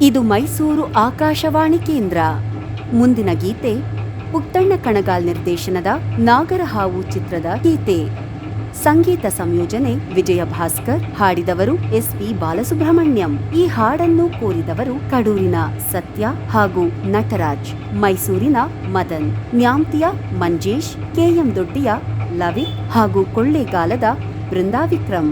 ಇದು ಮೈಸೂರು ಆಕಾಶವಾಣಿ ಕೇಂದ್ರ. ಮುಂದಿನ ಗೀತೆ ಪುಟ್ಟಣ್ಣ ಕಣಗಾಲ್ ನಿರ್ದೇಶನದ ನಾಗರಹಾವು ಚಿತ್ರದ ಗೀತೆ. ಸಂಗೀತ ಸಂಯೋಜನೆ ವಿಜಯ ಭಾಸ್ಕರ್, ಹಾಡಿದವರು ಎಸ್.ಪಿ. ಬಾಲಸುಬ್ರಹ್ಮಣ್ಯಂ. ಈ ಹಾಡನ್ನು ಕೋರಿದವರು ಕಡೂರಿನ ಸತ್ಯ ಹಾಗೂ ನಟರಾಜ್, ಮೈಸೂರಿನ ಮದನ್, ನ್ಯಾಮ್ತಿಯ ಮಂಜೇಶ್, ಕೆ.ಎಂ. ದೊಡ್ಡಿಯ ಲವಿತ್ ಹಾಗೂ ಕೊಳ್ಳೇಗಾಲದ ಬೃಂದಾ ವಿಕ್ರಮ್.